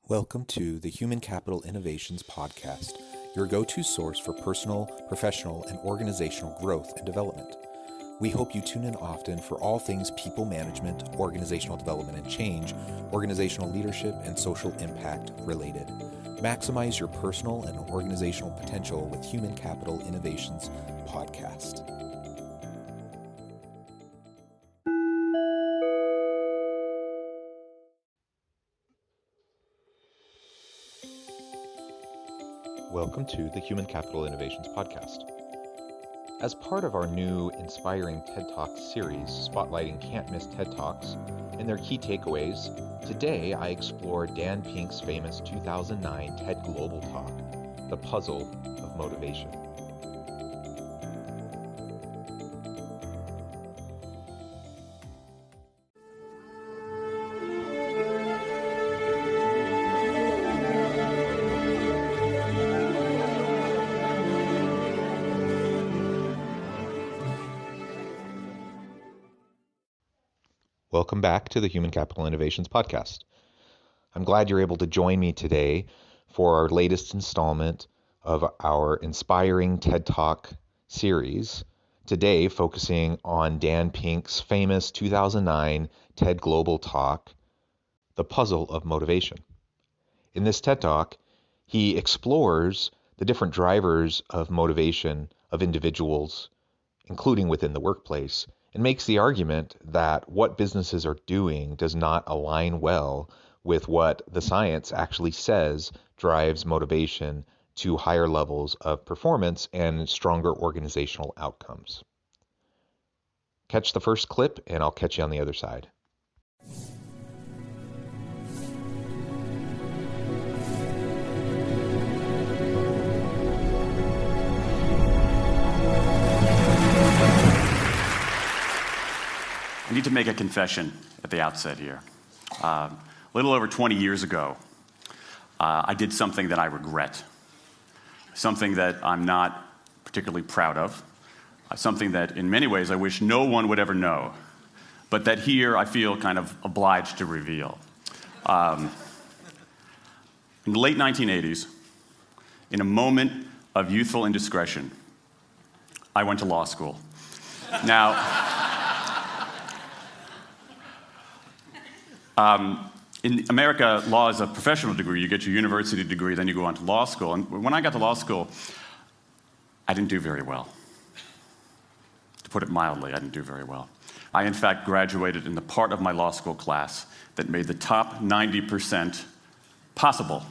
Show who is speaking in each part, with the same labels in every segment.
Speaker 1: Welcome to the Human Capital Innovations Podcast, your go-to source for personal, professional, and organizational growth and development. We hope you tune in often for all things people management, organizational development and change, organizational leadership, and social impact related. Maximize your personal and organizational potential with Human Capital Innovations Podcast. Welcome to the Human Capital Innovations Podcast. As part of our new Inspiring TED Talks series, spotlighting can't-miss TED Talks and their key takeaways, today I explore Dan Pink's famous 2009 TED Global talk, The Puzzle of Motivation. Welcome back to the Human Capital Innovations Podcast. I'm glad you're able to join me today for our latest installment of our Inspiring TED Talk series, today focusing on Dan Pink's famous 2009 TED Global talk, The Puzzle of Motivation. In this TED Talk, he explores the different drivers of motivation of individuals, including within the workplace, and makes the argument that what businesses are doing does not align well with what the science actually says drives motivation to higher levels of performance and stronger organizational outcomes. Catch the first clip, and I'll catch you on the other side.
Speaker 2: I need to make a confession at the outset here. A little over 20 years ago, I did something that I regret, something that I'm not particularly proud of, something that in many ways I wish no one would ever know, but that here I feel kind of obliged to reveal. In the late 1980s, in a moment of youthful indiscretion, I went to law school. Now, in America, law is a professional degree. You get your university degree, then you go on to law school. And when I got to law school, I didn't do very well. To put it mildly, I didn't do very well. I, in fact, graduated in the part of my law school class that made the top 90% possible.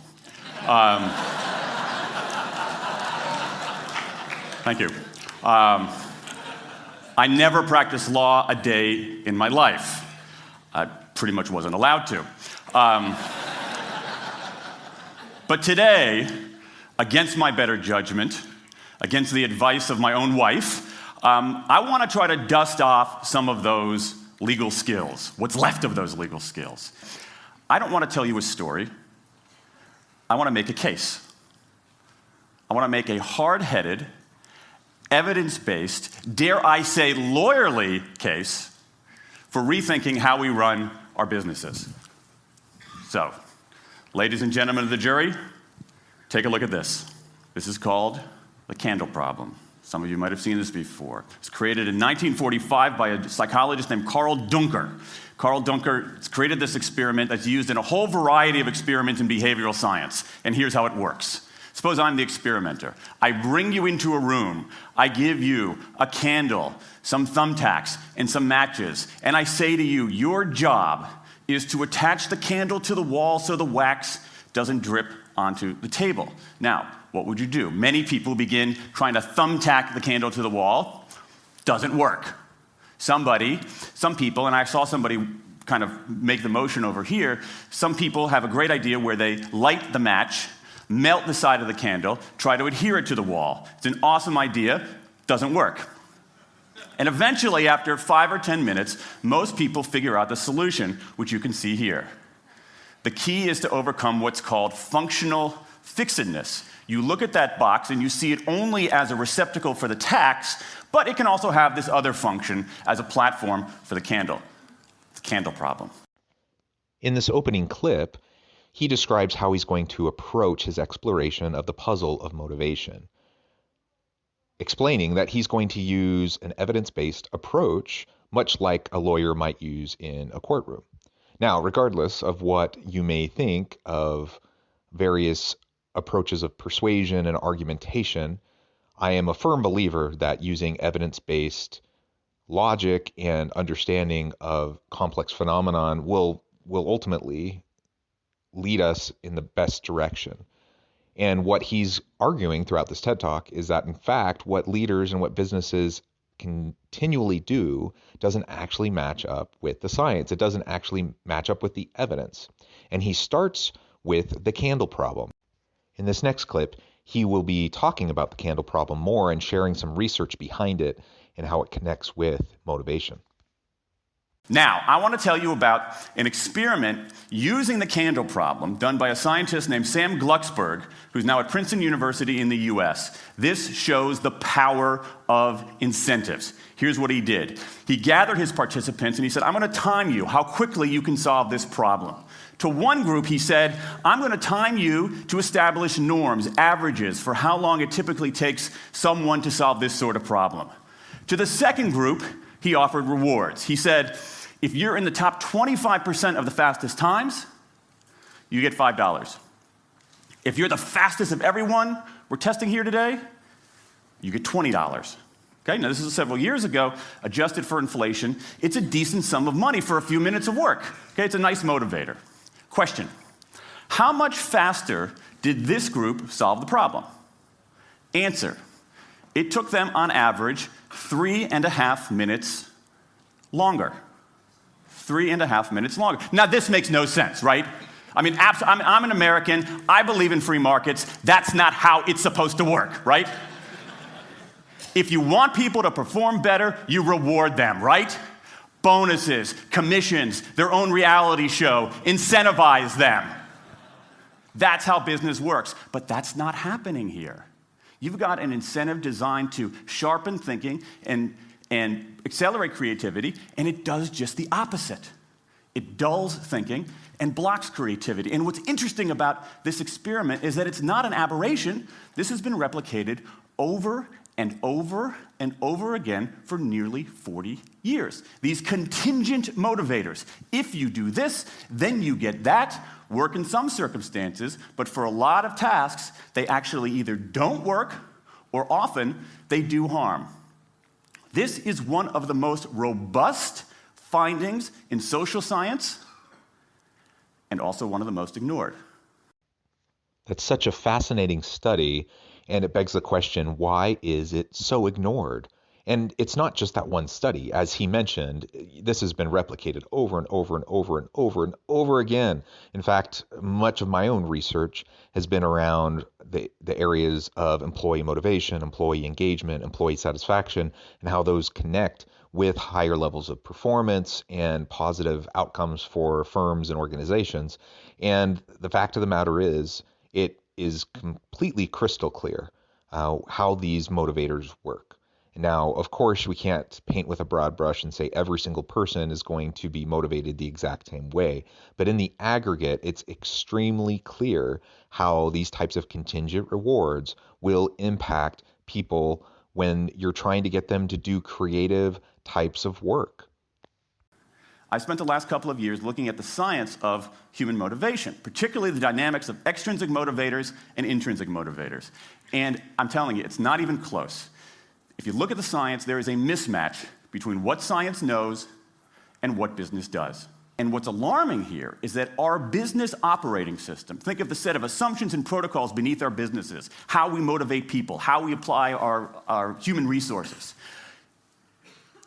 Speaker 2: Thank you. I never practiced law a day in my life. I pretty much wasn't allowed to. But today, against my better judgment, against the advice of my own wife, I want to try to dust off some of those legal skills, what's left of those legal skills. I don't want to tell you a story. I want to make a case. I want to make a hard-headed, evidence-based, dare I say lawyerly case for rethinking how we run our businesses. So, ladies and gentlemen of the jury, take a look at this. This is called the candle problem. Some of you might have seen this before. It was created in 1945 by a psychologist named Carl Duncker. Carl Duncker created this experiment that's used in a whole variety of experiments in behavioral science. And here's how it works. Suppose I'm the experimenter. I bring you into a room. I give you a candle, some thumbtacks, and some matches. And I say to you, your job is to attach the candle to the wall so the wax doesn't drip onto the table. Now, what would you do? Many people begin trying to thumbtack the candle to the wall. Doesn't work. Some people, and I saw somebody kind of make the motion over here, some people have a great idea where they light the match, melt the side of the candle, try to adhere it to the wall. It's an awesome idea, doesn't work. And eventually, after 5 or 10 minutes, most people figure out the solution, which you can see here. The key is to overcome what's called functional fixedness. You look at that box and you see it only as a receptacle for the tacks, but it can also have this other function as a platform for the candle. The candle problem.
Speaker 1: In this opening clip, he describes how he's going to approach his exploration of the puzzle of motivation, explaining that he's going to use an evidence-based approach, much like a lawyer might use in a courtroom. Now, regardless of what you may think of various approaches of persuasion and argumentation, I am a firm believer that using evidence-based logic and understanding of complex phenomenon will ultimately lead us in the best direction. And what he's arguing throughout this TED Talk is that, in fact, what leaders and what businesses continually do doesn't actually match up with the science. It doesn't actually match up with the evidence. And he starts with the candle problem. In this next clip, he will be talking about the candle problem more and sharing some research behind it and how it connects with motivation.
Speaker 2: Now, I want to tell you about an experiment using the candle problem done by a scientist named Sam Glucksberg, who's now at Princeton University in the US. This shows the power of incentives. Here's what he did. He gathered his participants and he said, I'm going to time you how quickly you can solve this problem. To one group, he said, I'm going to time you to establish norms, averages, for how long it typically takes someone to solve this sort of problem. To the second group, he offered rewards. He said, if you're in the top 25% of the fastest times, you get $5. If you're the fastest of everyone we're testing here today, you get $20. Okay, now this is several years ago, adjusted for inflation. It's a decent sum of money for a few minutes of work. Okay, it's a nice motivator. Question, how much faster did this group solve the problem? Answer, it took them on average 3.5 minutes longer. 3.5 minutes longer. Now, this makes no sense, right? I mean, I'm an American. I believe in free markets. That's not how it's supposed to work, right? If you want people to perform better, you reward them, right? Bonuses, commissions, their own reality show, incentivize them. That's how business works. But that's not happening here. You've got an incentive designed to sharpen thinking and accelerate creativity, and it does just the opposite. It dulls thinking and blocks creativity. And what's interesting about this experiment is that it's not an aberration. This has been replicated over and over and over again for nearly 40 years. These contingent motivators. If you do this, then you get that, work in some circumstances, but for a lot of tasks, they actually either don't work or often they do harm. This is one of the most robust findings in social science and also one of the most ignored.
Speaker 1: That's such a fascinating study, and it begs the question, why is it so ignored? And it's not just that one study. As he mentioned, this has been replicated over and over and over and over and over again. In fact, much of my own research has been around the areas of employee motivation, employee engagement, employee satisfaction, and how those connect with higher levels of performance and positive outcomes for firms and organizations. And the fact of the matter is, it is completely crystal clear how these motivators work. Now, of course, we can't paint with a broad brush and say every single person is going to be motivated the exact same way. But in the aggregate, it's extremely clear how these types of contingent rewards will impact people when you're trying to get them to do creative types of work.
Speaker 2: I spent the last couple of years looking at the science of human motivation, particularly the dynamics of extrinsic motivators and intrinsic motivators. And I'm telling you, it's not even close. If you look at the science, there is a mismatch between what science knows and what business does. And what's alarming here is that our business operating system, think of the set of assumptions and protocols beneath our businesses, how we motivate people, how we apply our human resources.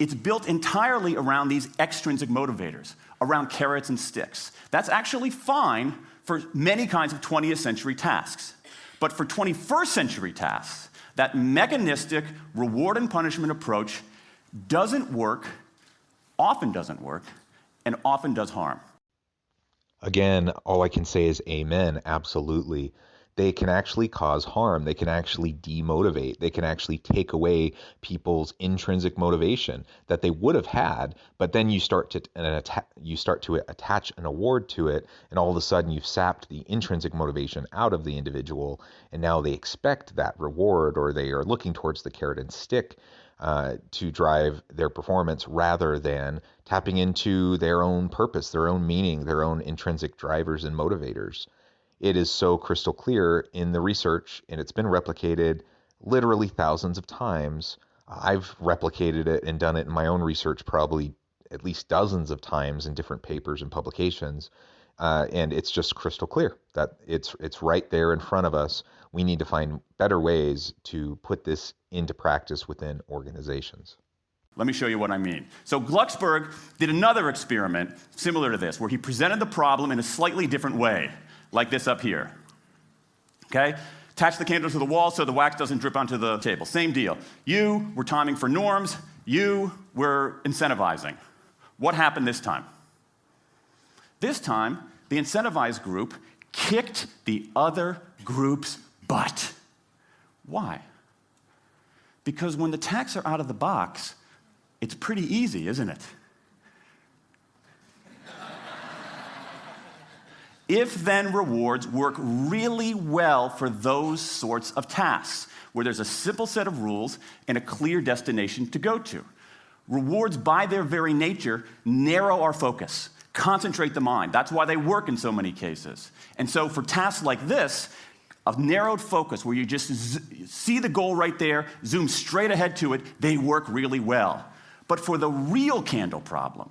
Speaker 2: It's built entirely around these extrinsic motivators, around carrots and sticks. That's actually fine for many kinds of 20th century tasks. But for 21st century tasks, that mechanistic reward and punishment approach doesn't work, often doesn't work, and often does harm.
Speaker 1: Again, all I can say is amen, absolutely. they can actually cause harm. They can actually demotivate. They can actually take away people's intrinsic motivation that they would have had, but then you start to attach an award to it, and all of a sudden you've sapped the intrinsic motivation out of the individual, and now they expect that reward, or they are looking towards the carrot and stick to drive their performance rather than tapping into their own purpose, their own meaning, their own intrinsic drivers and motivators. It is so crystal clear in the research, and it's been replicated literally thousands of times. I've replicated it and done it in my own research probably at least dozens of times in different papers and publications. And it's just crystal clear that it's right there in front of us. We need to find better ways to put this into practice within organizations.
Speaker 2: Let me show you what I mean. So Glucksberg did another experiment similar to this, where he presented the problem in a slightly different way, like this up here. Okay? Attach the candle to the wall so the wax doesn't drip onto the table. Same deal. You were timing for norms. You were incentivizing. What happened this time? This time, the incentivized group kicked the other group's butt. Why? Because when the tacks are out of the box, it's pretty easy, isn't it? If-then rewards work really well for those sorts of tasks, where there's a simple set of rules and a clear destination to go to. Rewards, by their very nature, narrow our focus, concentrate the mind. That's why they work in so many cases. And so for tasks like this, a narrowed focus where you just see the goal right there, zoom straight ahead to it, they work really well. But for the real candle problem,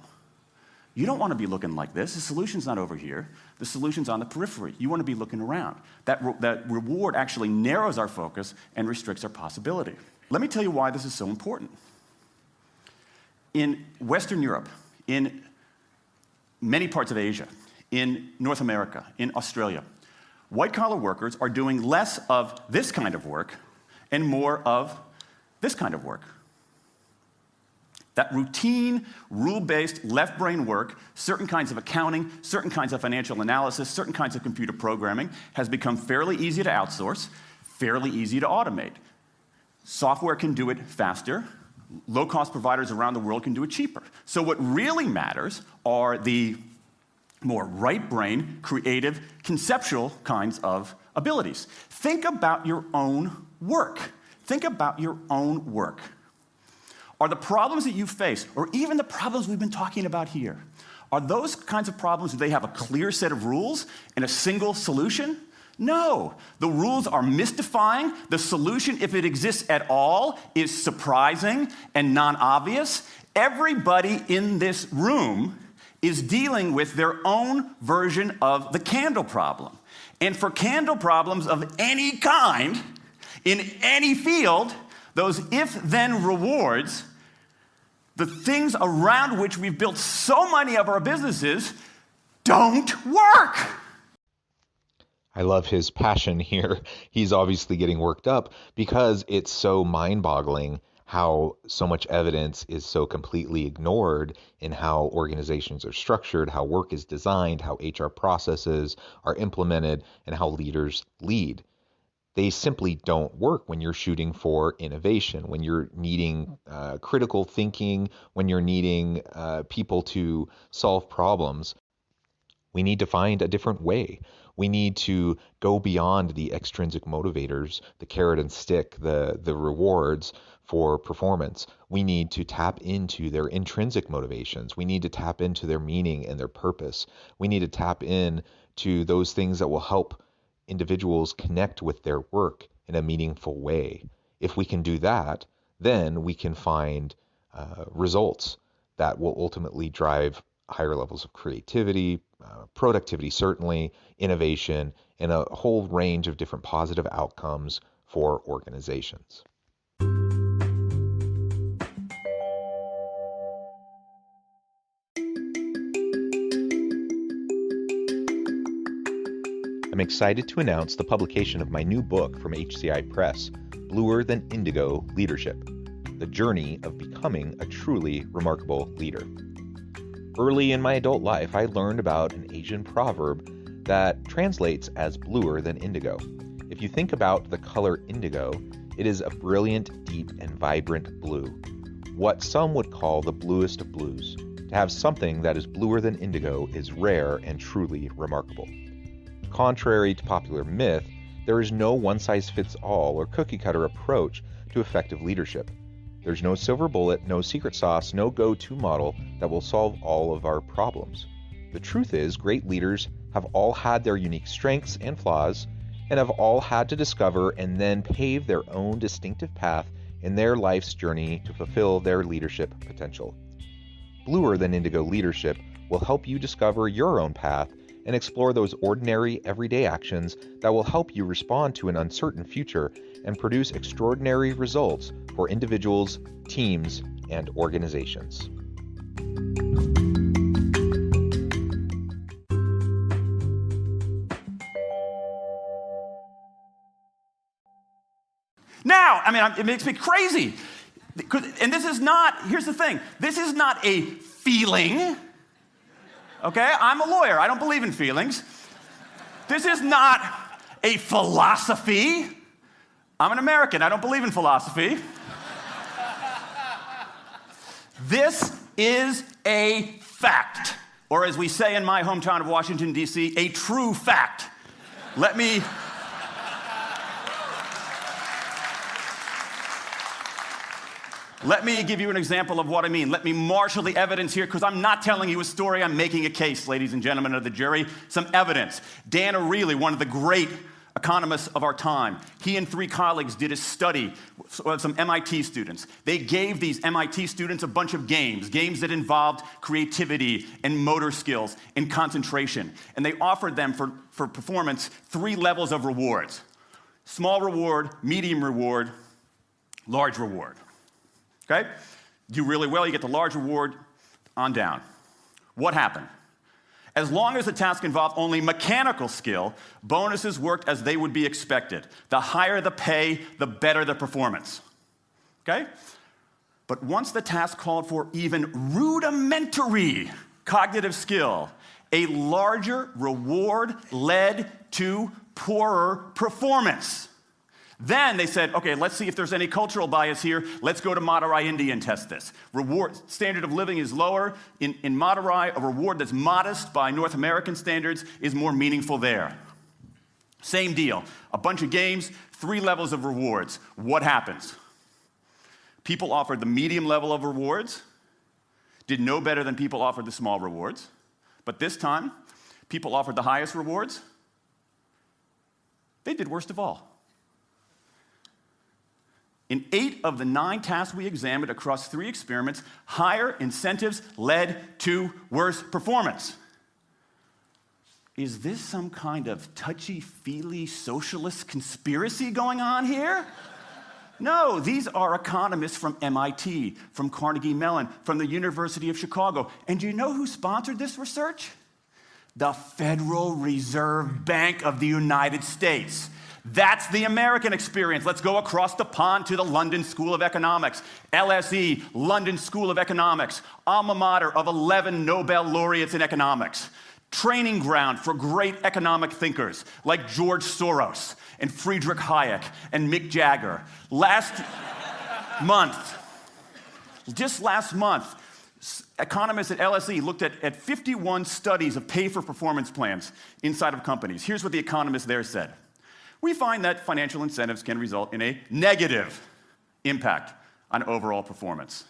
Speaker 2: you don't want to be looking like this. The solution's not over here. The solution's on the periphery. You want to be looking around. That reward actually narrows our focus and restricts our possibility. Let me tell you why this is so important. In Western Europe, in many parts of Asia, in North America, in Australia, white-collar workers are doing less of this kind of work and more of this kind of work. That routine, rule-based, left-brain work, certain kinds of accounting, certain kinds of financial analysis, certain kinds of computer programming, has become fairly easy to outsource, fairly easy to automate. Software can do it faster. Low-cost providers around the world can do it cheaper. So what really matters are the more right-brain, creative, conceptual kinds of abilities. Think about your own work. Think about your own work. Are the problems that you face, or even the problems we've been talking about here, are those kinds of problems, do they have a clear set of rules and a single solution? No. The rules are mystifying. The solution, if it exists at all, is surprising and non-obvious. Everybody in this room is dealing with their own version of the candle problem. And for candle problems of any kind, in any field, those if-then rewards, the things around which we've built so many of our businesses, don't work.
Speaker 1: I love his passion here. He's obviously getting worked up because it's so mind-boggling how so much evidence is so completely ignored in how organizations are structured, how work is designed, how HR processes are implemented, and how leaders lead. They simply don't work when you're shooting for innovation, when you're needing critical thinking, when you're needing people to solve problems. We need to find a different way. We need to go beyond the extrinsic motivators, the carrot and stick, the rewards for performance. We need to tap into their intrinsic motivations. We need to tap into their meaning and their purpose. We need to tap into those things that will help individuals connect with their work in a meaningful way. If we can do that, then we can find results that will ultimately drive higher levels of creativity, productivity certainly, innovation, and a whole range of different positive outcomes for organizations. I'm excited to announce the publication of my new book from HCI Press, Bluer Than Indigo Leadership: The Journey of Becoming a Truly Remarkable Leader. Early in my adult life, I learned about an Asian proverb that translates as bluer than indigo. If you think about the color indigo, it is a brilliant, deep, and vibrant blue, what some would call the bluest of blues. To have something that is bluer than indigo is rare and truly remarkable. Contrary to popular myth, there is no one-size-fits-all or cookie-cutter approach to effective leadership. There's no silver bullet, no secret sauce, no go-to model that will solve all of our problems. The truth is, great leaders have all had their unique strengths and flaws, and have all had to discover and then pave their own distinctive path in their life's journey to fulfill their leadership potential. Bluer than indigo leadership will help you discover your own path and explore those ordinary, everyday actions that will help you respond to an uncertain future and produce extraordinary results for individuals, teams, and organizations.
Speaker 2: Now, it makes me crazy. And this is not, here's the thing, this is not a feeling. Okay, I'm a lawyer, I don't believe in feelings. This is not a philosophy. I'm an American, I don't believe in philosophy. This is a fact, or as we say in my hometown of Washington, D.C., a true fact. Let me give you an example of what I mean. Let me marshal the evidence here, because I'm not telling you a story, I'm making a case, ladies and gentlemen of the jury. Some evidence. Dan Ariely, one of the great economists of our time, he and 3 colleagues did a study with some MIT students. They gave these MIT students a bunch of games that involved creativity and motor skills and concentration. And they offered them for performance 3 levels of rewards. Small reward, medium reward, large reward. Okay? Do really well, you get the large reward, on down. What happened? As long as the task involved only mechanical skill, bonuses worked as they would be expected. The higher the pay, the better the performance. Okay? But once the task called for even rudimentary cognitive skill, a larger reward led to poorer performance. Then they said, okay, let's see if there's any cultural bias here. Let's go to Madurai, India and test this. Reward standard of living is lower. In Madurai, a reward that's modest by North American standards is more meaningful there. Same deal. A bunch of games, 3 levels of rewards. What happens? People offered the medium level of rewards, did no better than people offered the small rewards. But this time, people offered the highest rewards. They did worst of all. In 8 of the 9 tasks we examined across 3 experiments, higher incentives led to worse performance. Is this some kind of touchy-feely socialist conspiracy going on here? No, these are economists from MIT, from Carnegie Mellon, from the University of Chicago. And do you know who sponsored this research? The Federal Reserve Bank of the United States. That's the American experience. Let's go across the pond to the London School of Economics. LSE, London School of Economics, alma mater of 11 Nobel laureates in economics. Training ground for great economic thinkers like George Soros and Friedrich Hayek and Mick Jagger. Just last month, economists at LSE looked at 51 studies of pay-for-performance plans inside of companies. Here's what the economists there said. We find that financial incentives can result in a negative impact on overall performance.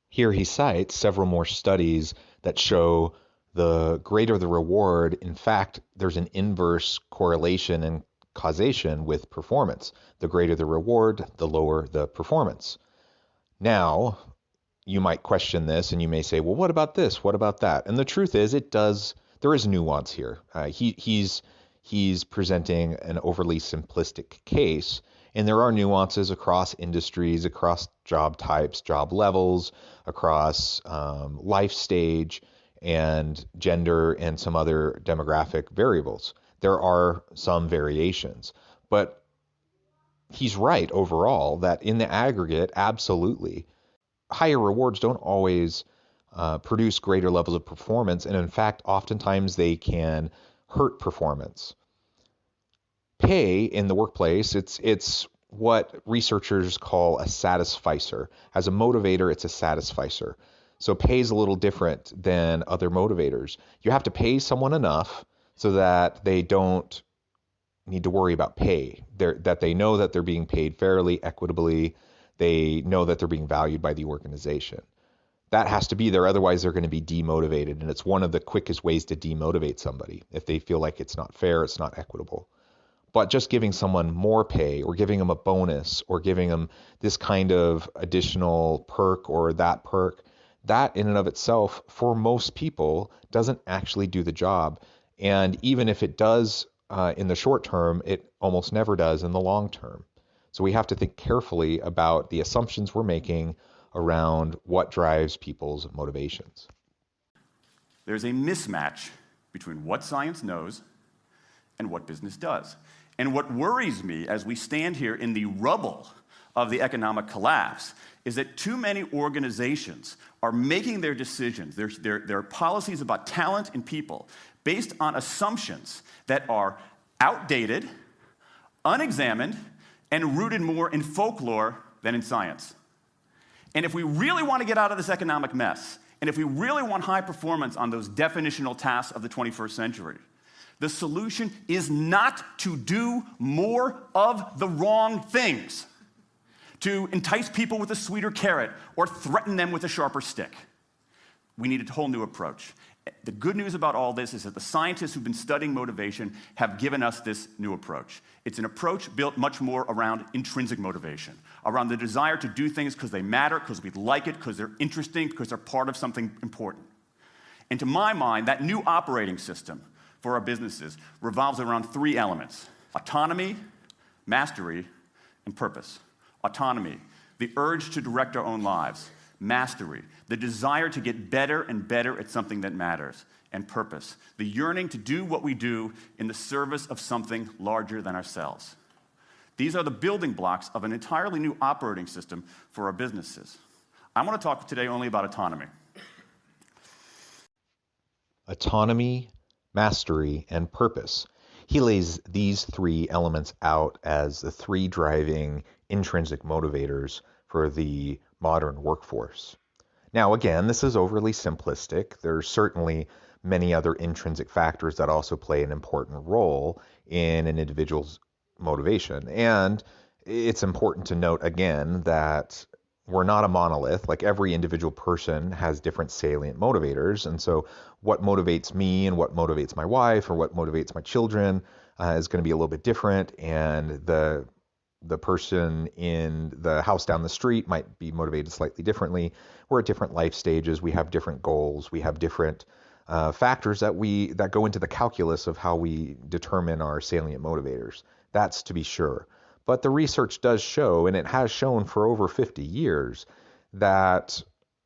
Speaker 1: Here he cites several more studies that show the greater the reward, in fact, there's an inverse correlation and causation with performance. The greater the reward, the lower the performance. Now, you might question this and you may say, well, what about this? What about that? And the truth is, there is nuance here. He's presenting an overly simplistic case, and there are nuances across industries, across job types, job levels, across life stage, and gender, and some other demographic variables. There are some variations, but he's right overall that in the aggregate, absolutely, higher rewards don't always produce greater levels of performance, and in fact, oftentimes they can hurt performance. Pay in the workplace, it's what researchers call a satisficer. As a motivator, it's a satisficer. So pay is a little different than other motivators. You have to pay someone enough so that they don't need to worry about pay. That they know that they're being paid fairly, equitably. They know that they're being valued by the organization. That has to be there, otherwise they're going to be demotivated. And it's one of the quickest ways to demotivate somebody if they feel like it's not fair, it's not equitable. But just giving someone more pay or giving them a bonus or giving them this kind of additional perk or that perk, that in and of itself, for most people, doesn't actually do the job. And even if it does in the short term, it almost never does in the long term. So we have to think carefully about the assumptions we're making around what drives people's motivations.
Speaker 2: There's a mismatch between what science knows and what business does. And what worries me as we stand here in the rubble of the economic collapse is that too many organizations are making their decisions, their policies about talent and people, based on assumptions that are outdated, unexamined, and rooted more in folklore than in science. And if we really want to get out of this economic mess, and if we really want high performance on those definitional tasks of the 21st century, the solution is not to do more of the wrong things, to entice people with a sweeter carrot or threaten them with a sharper stick. We need a whole new approach. The good news about all this is that the scientists who've been studying motivation have given us this new approach. It's an approach built much more around intrinsic motivation, around the desire to do things because they matter, because we like it, because they're interesting, because they're part of something important. And to my mind, that new operating system for our businesses revolves around three elements: autonomy, mastery, and purpose. Autonomy, the urge to direct our own lives. Mastery, the desire to get better and better at something that matters. And purpose, the yearning to do what we do in the service of something larger than ourselves. These are the building blocks of an entirely new operating system for our businesses. I want to talk today only about autonomy.
Speaker 1: Autonomy, mastery, and purpose. He lays these three elements out as the three driving intrinsic motivators for the modern workforce. Now, again, this is overly simplistic. There's certainly many other intrinsic factors that also play an important role in an individual's motivation. And it's important to note, again, that we're not a monolith. Like, every individual person has different salient motivators. And so what motivates me and what motivates my wife or what motivates my children is going to be a little bit different. And the person in the house down the street might be motivated slightly differently. We're at different life stages. We have different goals. We have different factors that go into the calculus of how we determine our salient motivators. That's to be sure. But the research does show, and it has shown for over 50 years, that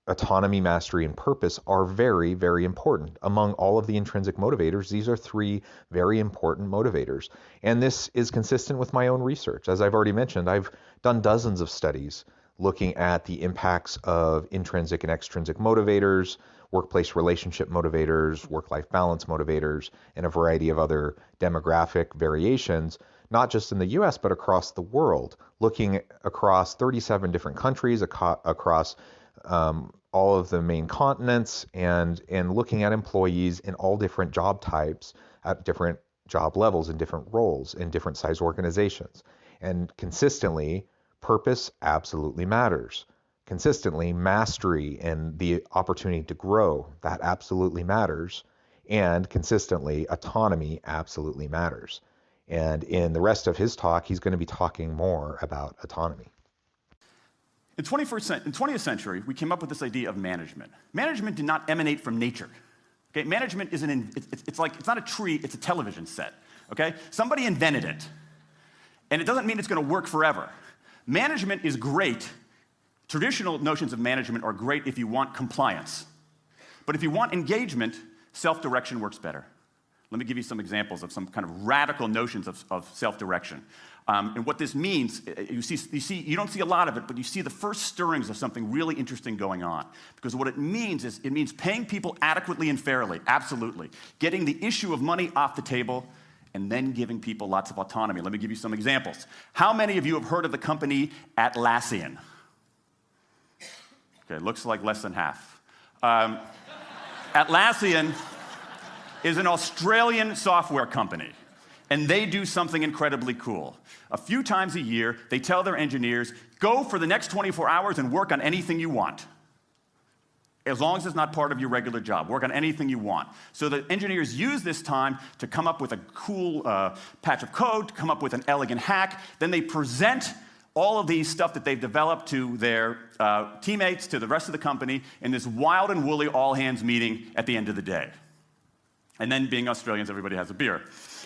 Speaker 1: autonomy, mastery, and purpose are very, very important. Among all of the intrinsic motivators, these are three very important motivators. And this is consistent with my own research. As I've already mentioned, I've done dozens of studies looking at the impacts of intrinsic and extrinsic motivators, workplace relationship motivators, work-life balance motivators, and a variety of other demographic variations, not just in the US, but across the world, looking across 37 different countries, across all of the main continents, and looking at employees in all different job types, at different job levels, in different roles, in different size organizations. And consistently, purpose absolutely matters. Consistently, mastery and the opportunity to grow, that absolutely matters. And consistently, autonomy absolutely matters. And in the rest of his talk, he's going to be talking more about autonomy.
Speaker 2: In the 20th century, we came up with this idea of management. Management did not emanate from nature. Okay? Management it's not a tree, it's a television set. Okay? Somebody invented it. And it doesn't mean it's going to work forever. Management is great. Traditional notions of management are great if you want compliance. But if you want engagement, self-direction works better. Let me give you some examples of some kind of radical notions of self-direction. And what this means, you don't see a lot of it, but you see the first stirrings of something really interesting going on. Because what it means is, it means paying people adequately and fairly, absolutely. Getting the issue of money off the table and then giving people lots of autonomy. Let me give you some examples. How many of you have heard of the company Atlassian? Okay, looks like less than half. Atlassian is an Australian software company, and they do something incredibly cool. A few times a year, they tell their engineers, go for the next 24 hours and work on anything you want. As long as it's not part of your regular job, work on anything you want. So the engineers use this time to come up with a cool patch of code, to come up with an elegant hack. Then they present all of these stuff that they've developed to their teammates, to the rest of the company, in this wild and woolly all-hands meeting at the end of the day. And then, being Australians, everybody has a beer.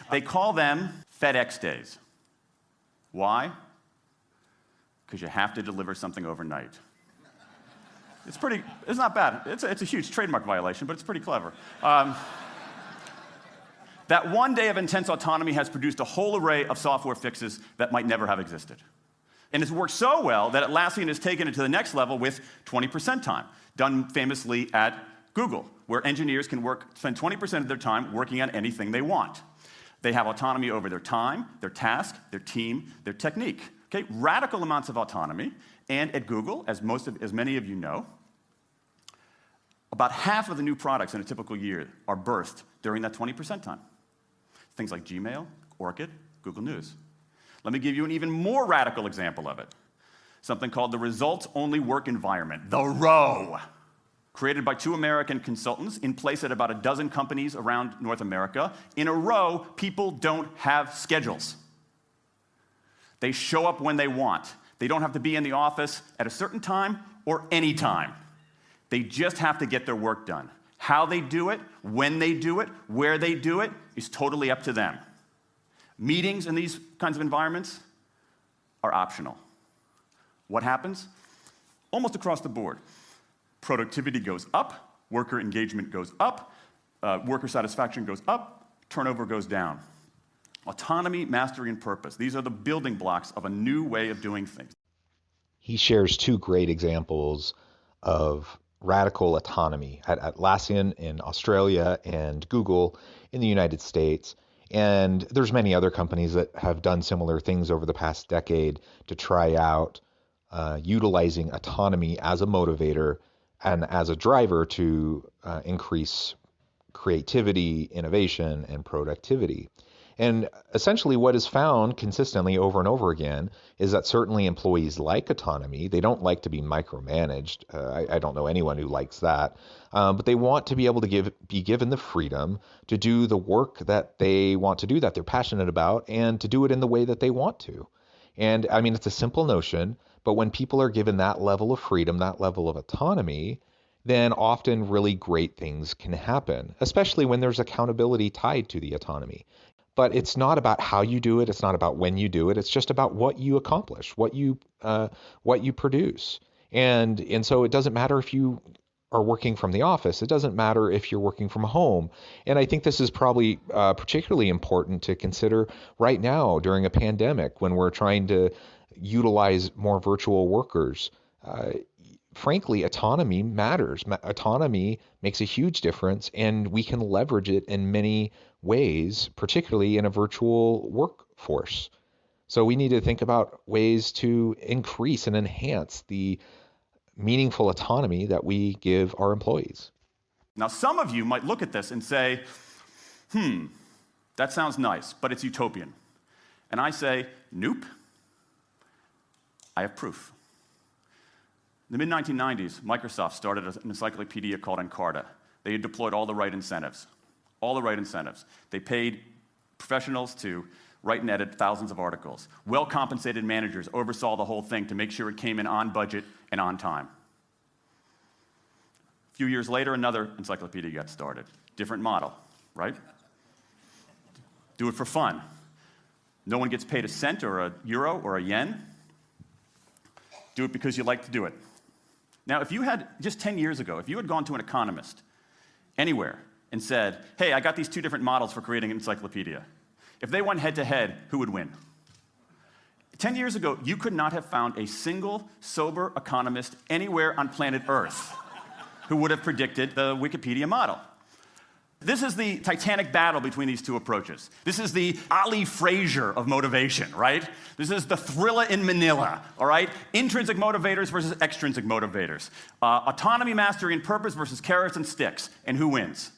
Speaker 2: They call them FedEx days. Why? Because you have to deliver something overnight. It's not bad. It's a huge trademark violation, but it's pretty clever. That one day of intense autonomy has produced a whole array of software fixes that might never have existed. And it's worked so well that Atlassian has taken it to the next level with 20% time, done famously at Google, where engineers can spend 20% of their time working on anything they want. They have autonomy over their time, their task, their team, their technique. Okay, radical amounts of autonomy. And at Google, as many of you know, about half of the new products in a typical year are birthed during that 20% time. Things like Gmail, Orchid, Google News. Let me give you an even more radical example of it. Something called the results-only work environment, the ROW. Created by 2 American consultants in place at about a dozen companies around North America. In a row, people don't have schedules. They show up when they want. They don't have to be in the office at a certain time or any time. They just have to get their work done. How they do it, when they do it, where they do it, is totally up to them. Meetings in these kinds of environments are optional. What happens? Almost across the board. Productivity goes up, worker engagement goes up, worker satisfaction goes up, turnover goes down. Autonomy, mastery, and purpose. These are the building blocks of a new way of doing things.
Speaker 1: He shares 2 great examples of radical autonomy at Atlassian in Australia and Google in the United States. And there's many other companies that have done similar things over the past decade to try out utilizing autonomy as a motivator and as a driver to increase creativity, innovation, and productivity. And essentially what is found consistently over and over again is that certainly employees like autonomy. They don't like to be micromanaged. I don't know anyone who likes that. But they want to be able to be given the freedom to do the work that they want to do, that they're passionate about, and to do it in the way that they want to. And I mean, it's a simple notion, but when people are given that level of freedom, that level of autonomy, then often really great things can happen, especially when there's accountability tied to the autonomy. But it's not about how you do it. It's not about when you do it. It's just about what you accomplish, what you produce. And so it doesn't matter if you are working from the office. It doesn't matter if you're working from home. And I think this is probably particularly important to consider right now during a pandemic when we're trying to utilize more virtual workers. Frankly, autonomy matters. Autonomy makes a huge difference, and we can leverage it in many ways, particularly in a virtual workforce. So we need to think about ways to increase and enhance the meaningful autonomy that we give our employees.
Speaker 2: Now, some of you might look at this and say, that sounds nice, but it's utopian. And I say, nope, I have proof. In the mid-1990s, Microsoft started an encyclopedia called Encarta. They had deployed all the right incentives. They paid professionals to write and edit thousands of articles. Well-compensated managers oversaw the whole thing to make sure it came in on budget and on time. A few years later, another encyclopedia got started. Different model, right? Do it for fun. No one gets paid a cent or a euro or a yen. Do it because you like to do it. Now, if you had, just 10 years ago, if you had gone to an economist anywhere and said, hey, I got these 2 different models for creating an encyclopedia, if they went head-to-head, who would win? 10 years ago, you could not have found a single sober economist anywhere on planet Earth who would have predicted the Wikipedia model. This is the titanic battle between these two approaches. This is the Ali Frazier of motivation, right? This is the Thrilla in Manila, all right? Intrinsic motivators versus extrinsic motivators. Autonomy, mastery, and purpose versus carrots and sticks. And who wins?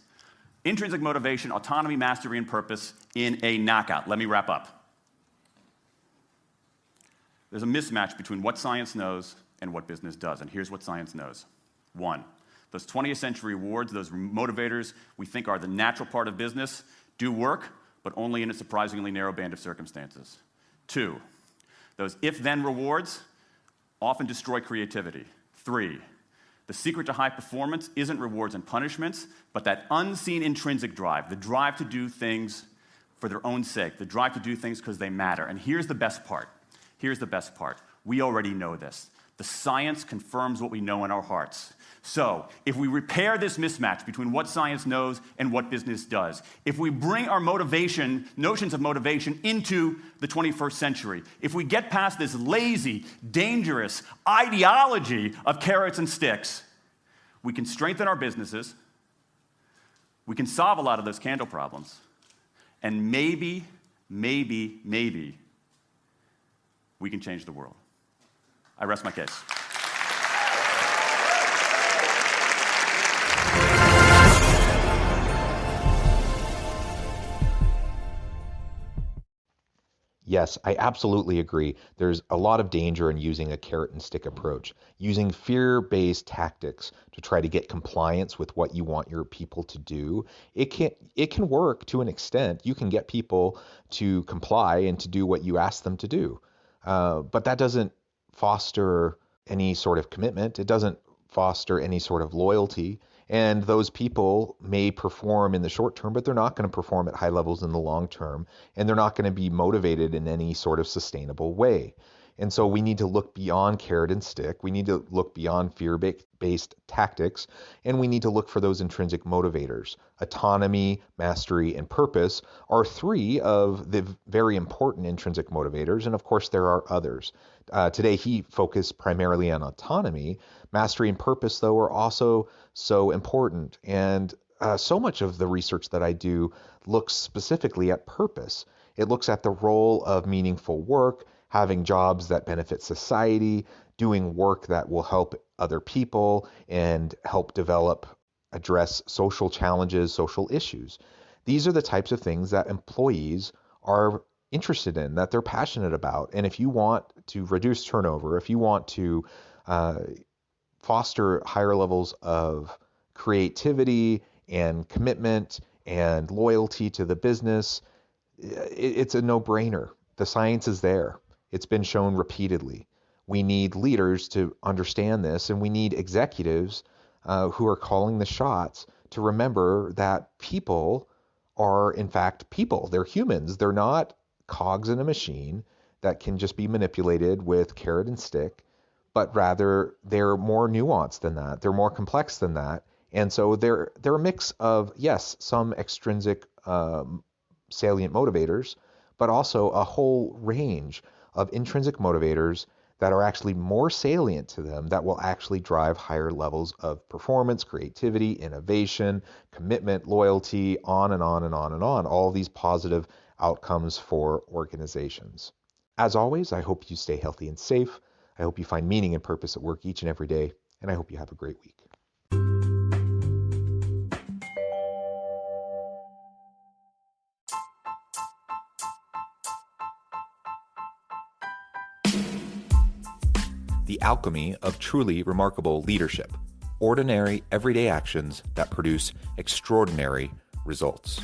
Speaker 2: Intrinsic motivation, autonomy, mastery, and purpose in a knockout. Let me wrap up. There's a mismatch between what science knows and what business does. And here's what science knows. 1, those 20th century rewards, those motivators we think are the natural part of business, do work, but only in a surprisingly narrow band of circumstances. 2, those if-then rewards often destroy creativity. 3, the secret to high performance isn't rewards and punishments, but that unseen intrinsic drive, the drive to do things for their own sake, the drive to do things because they matter. And here's the best part. Here's the best part. We already know this. The science confirms what we know in our hearts. So, if we repair this mismatch between what science knows and what business does, if we bring our motivation, notions of motivation, into the 21st century, if we get past this lazy, dangerous ideology of carrots and sticks, we can strengthen our businesses, we can solve a lot of those candle problems, and maybe, we can change the world. I rest my case.
Speaker 1: Yes, I absolutely agree. There's a lot of danger in using a carrot and stick approach, using fear-based tactics to try to get compliance with what you want your people to do. It can work to an extent. You can get people to comply and to do what you ask them to do. But that doesn't foster any sort of commitment. It doesn't foster any sort of loyalty. And those people may perform in the short term, but they're not going to perform at high levels in the long term. And they're not going to be motivated in any sort of sustainable way. And so we need to look beyond carrot and stick. We need to look beyond fear-based tactics. And we need to look for those intrinsic motivators. Autonomy, mastery, and purpose are 3 of the very important intrinsic motivators. And of course, there are others. Today, he focused primarily on autonomy. Mastery and purpose, though, are also so important. And so much of the research that I do looks specifically at purpose. It looks at the role of meaningful work, having jobs that benefit society, doing work that will help other people and help address social challenges, social issues. These are the types of things that employees are interested in, that they're passionate about. And if you want to reduce turnover, if you want to foster higher levels of creativity and commitment and loyalty to the business, it's a no-brainer. The science is there. It's been shown repeatedly. We need leaders to understand this, and we need executives who are calling the shots to remember that people are, in fact, people. They're humans. They're not cogs in a machine that can just be manipulated with carrot and stick, but rather they're more nuanced than that. They're more complex than that. And so they're a mix of, yes, some extrinsic salient motivators, but also a whole range of intrinsic motivators that are actually more salient to them, that will actually drive higher levels of performance, creativity, innovation, commitment, loyalty, on and on and on and on. All these positive outcomes for organizations. As always, I hope you stay healthy and safe. I hope you find meaning and purpose at work each and every day, and I hope you have a great week. The alchemy of truly remarkable leadership. Ordinary, everyday actions that produce extraordinary results.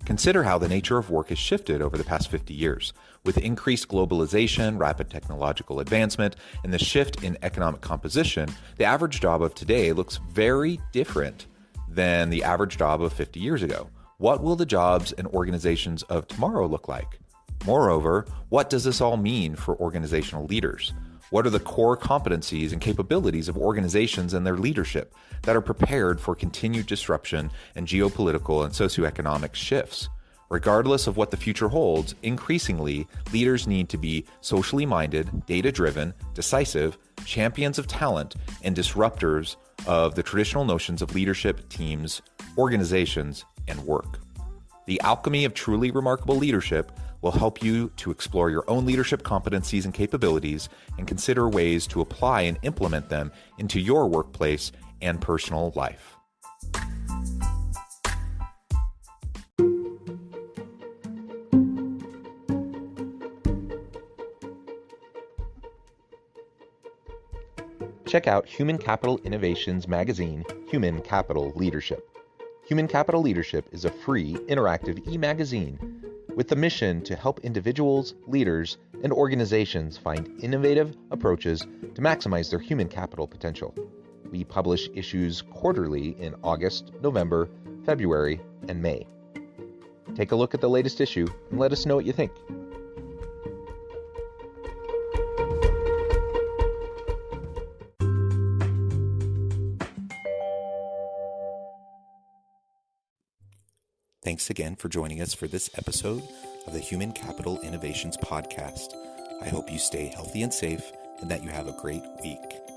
Speaker 1: Consider how the nature of work has shifted over the past 50 years. With increased globalization, rapid technological advancement, and the shift in economic composition, the average job of today looks very different than the average job of 50 years ago. What will the jobs and organizations of tomorrow look like? Moreover, what does this all mean for organizational leaders? What are the core competencies and capabilities of organizations and their leadership that are prepared for continued disruption and geopolitical and socioeconomic shifts? Regardless of what the future holds, increasingly, leaders need to be socially minded, data-driven, decisive, champions of talent, and disruptors of the traditional notions of leadership, teams, organizations, and work. The Alchemy of Truly Remarkable Leadership will help you to explore your own leadership competencies and capabilities and consider ways to apply and implement them into your workplace and personal life. Check out Human Capital Innovations magazine, Human Capital Leadership. Human Capital Leadership is a free, interactive e-magazine with the mission to help individuals, leaders, and organizations find innovative approaches to maximize their human capital potential. We publish issues quarterly in August, November, February, and May. Take a look at the latest issue and let us know what you think. Thanks again for joining us for this episode of the Human Capital Innovations Podcast. I hope you stay healthy and safe and that you have a great week.